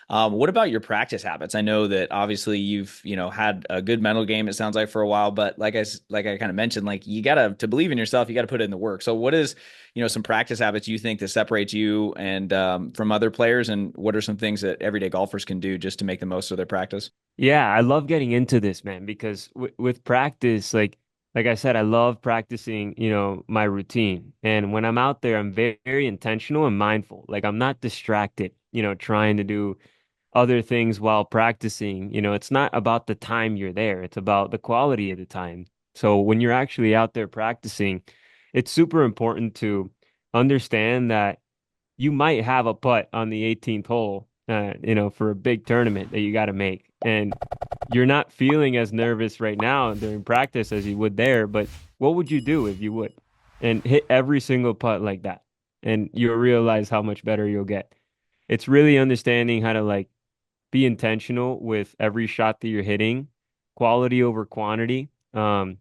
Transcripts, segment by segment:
What about your practice habits? I know that obviously you've, had a good mental game, it sounds like, for a while, but like I kind of mentioned, like you gotta, to believe in yourself, you gotta put in the work. So what is, some practice habits you think that separates you and from other players, and what are some things that everyday golfers can do just to make the most of their practice? Yeah, I love getting into this, man, because w with practice, like I said, I love practicing, my routine. And when I'm out there, I'm very intentional and mindful. Like I'm not distracted, trying to do other things while practicing. It's not about the time you're there, it's about the quality of the time. So when you're actually out there practicing, it's super important to understand that you might have a putt on the 18th hole, for a big tournament that you got to make. And you're not feeling as nervous right now during practice as you would there, but what would you do if you would? And hit every single putt like that. And you'll realize how much better you'll get. It's really understanding how to like be intentional with every shot that you're hitting, quality over quantity. And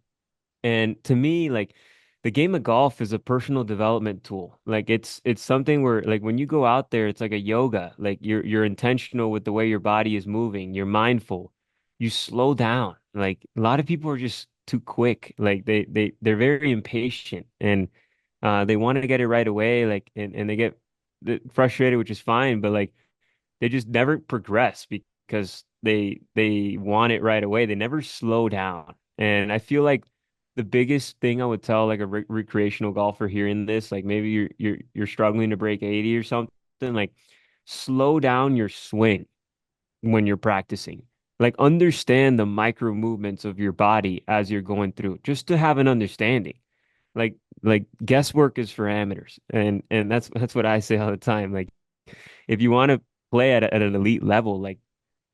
to me, like the game of golf is a personal development tool. Like it's something where like when you go out there, it's like a yoga. Like you're intentional with the way your body is moving. You're mindful. You slow down. Like a lot of people are just too quick. Like they're very impatient and they want to get it right away. Like and they get frustrated, which is fine, but like they just never progress because they want it right away. They never slow down. And I feel like the biggest thing I would tell like a recreational golfer hearing this, like maybe you're struggling to break 80 or something, like slow down your swing when you're practicing. Like understand the micro movements of your body as you're going through, just to have an understanding. Like guesswork is for amateurs. And that's what I say all the time. Like if you want to play at an elite level, like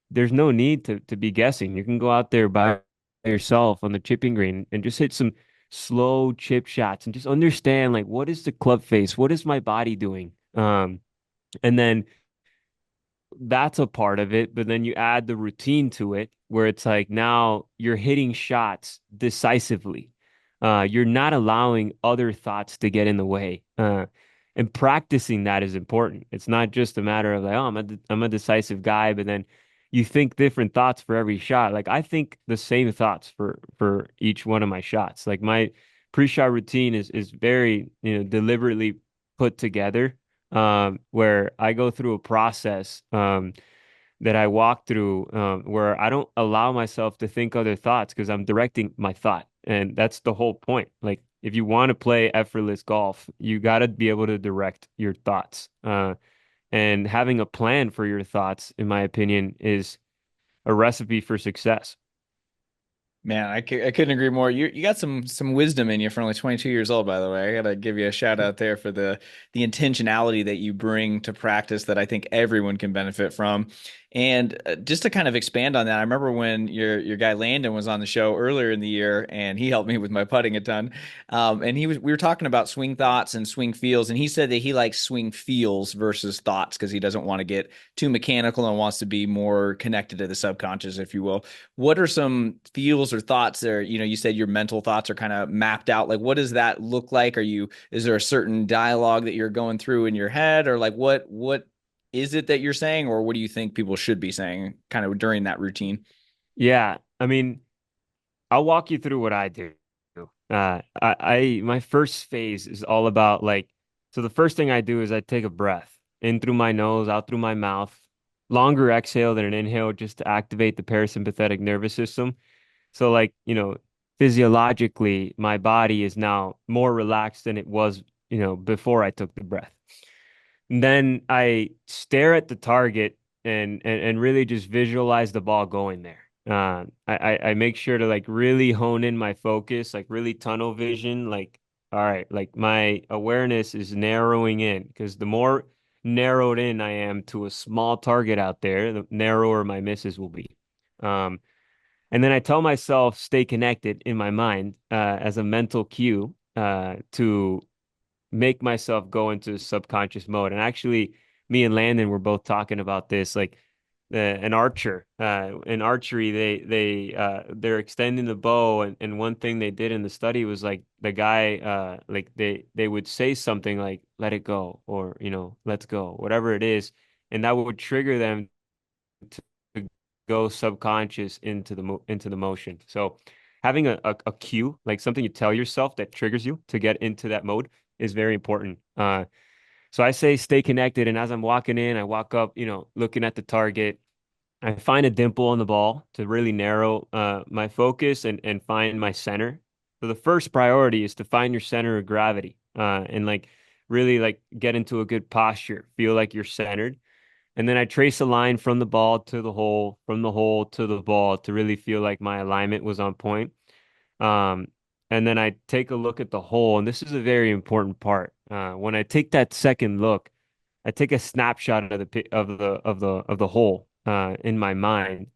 there's no need to be guessing. You can go out there by yourself on the chipping green and just hit some slow chip shots and just understand like what is the club face? What is my body doing? And then that's a part of it, but then you add the routine to it where it's like now you're hitting shots decisively. You're not allowing other thoughts to get in the way. And practicing that is important. It's not just a matter of like, oh, I'm a decisive guy, but then you think different thoughts for every shot. Like I think the same thoughts for each one of my shots. Like my pre-shot routine is very, deliberately put together where I go through a process that I walk through where I don't allow myself to think other thoughts because I'm directing my thought. And that's the whole point. Like, if you want to play effortless golf, you got to be able to direct your thoughts. And having a plan for your thoughts, in my opinion, is a recipe for success. Man, I couldn't agree more. You got some wisdom in you for only 22 years old, by the way. I gotta give you a shout out there for the intentionality that you bring to practice that I think everyone can benefit from. And just to kind of expand on that, I remember when your guy Landon was on the show earlier in the year, and he helped me with my putting a ton. And we were talking about swing thoughts and swing feels, and he said that he likes swing feels versus thoughts because he doesn't want to get too mechanical and wants to be more connected to the subconscious, if you will. What are some feels or thoughts there? You said your mental thoughts are kind of mapped out. Like, what does that look like? Is there a certain dialogue that you're going through in your head, or like what is it that you're saying, or what do you think people should be saying kind of during that routine? Yeah. I mean, I'll walk you through what I do. My first phase is all about like, so the first thing I do is I take a breath in through my nose, out through my mouth, longer exhale than an inhale just to activate the parasympathetic nervous system. So like, physiologically, my body is now more relaxed than it was, before I took the breath. And then I stare at the target and really just visualize the ball going there. I make sure to like really hone in my focus, like really tunnel vision, like all right, like my awareness is narrowing in because the more narrowed in I am to a small target out there, the narrower my misses will be. Um, and then I tell myself stay connected in my mind as a mental cue to make myself go into subconscious mode. And actually, me and Landon were both talking about this. Like an archer, in archery, they're extending the bow, and one thing they did in the study was like the guy, like they would say something like "let it go" or "let's go," whatever it is, and that would trigger them to go subconscious into into the motion. So having a cue, like something you tell yourself that triggers you to get into that mode is very important. So I say stay connected. And as I'm walking in, I walk up, looking at the target. I find a dimple on the ball to really narrow my focus and find my center. So the first priority is to find your center of gravity and like really like get into a good posture, feel like you're centered. And then I trace a line from the ball to the hole, from the hole to the ball to really feel like my alignment was on point. Um, and then I take a look at the hole, and this is a very important part. When I take that second look, I take a snapshot of the hole in my mind,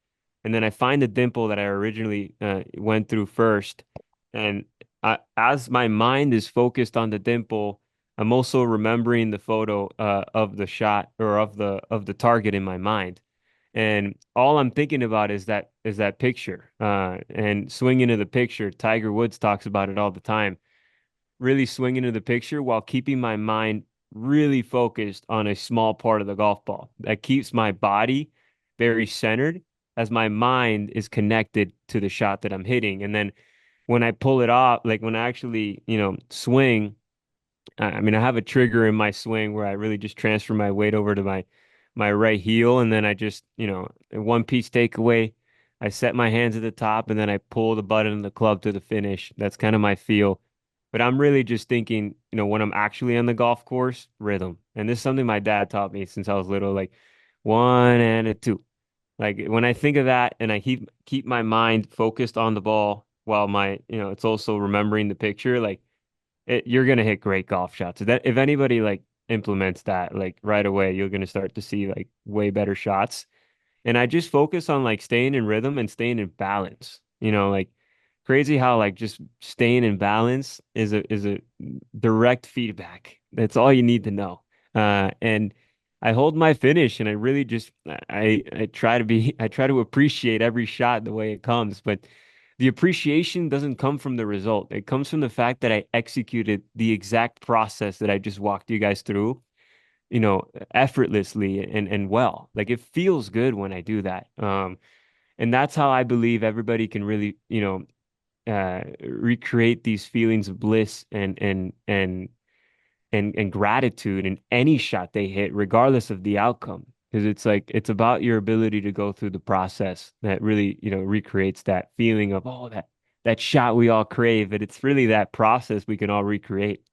and then I find the dimple that I originally went through first. And as my mind is focused on the dimple, I'm also remembering the photo of the shot or of the target in my mind. And all I'm thinking about is that picture. And swinging to the picture. Tiger Woods talks about it all the time. Really swinging to the picture while keeping my mind really focused on a small part of the golf ball. That keeps my body very centered as my mind is connected to the shot that I'm hitting. And then when I pull it off, like when I actually, swing, I mean, I have a trigger in my swing where I really just transfer my weight over to my right heel, and then I just, a one piece takeaway. I set my hands at the top, and then I pull the button of the club to the finish. That's kind of my feel. But I'm really just thinking, when I'm actually on the golf course, rhythm. And this is something my dad taught me since I was little, like one and a two. Like when I think of that, and I keep my mind focused on the ball while it's also remembering the picture, like you're gonna hit great golf shots. If anybody like implements that like right away, you're gonna start to see like way better shots. And I just focus on like staying in rhythm and staying in balance. Like crazy how like just staying in balance is a direct feedback. That's all you need to know. And I hold my finish and I really just I try to be I try to appreciate every shot the way it comes, but the appreciation doesn't come from the result. It comes from the fact that I executed the exact process that I just walked you guys through, effortlessly and well. Like it feels good when I do that. And that's how I believe everybody can really, recreate these feelings of bliss and gratitude in any shot they hit, regardless of the outcome. Because it's like it's about your ability to go through the process that really, recreates that feeling of, oh, that shot we all crave. But it's really that process we can all recreate.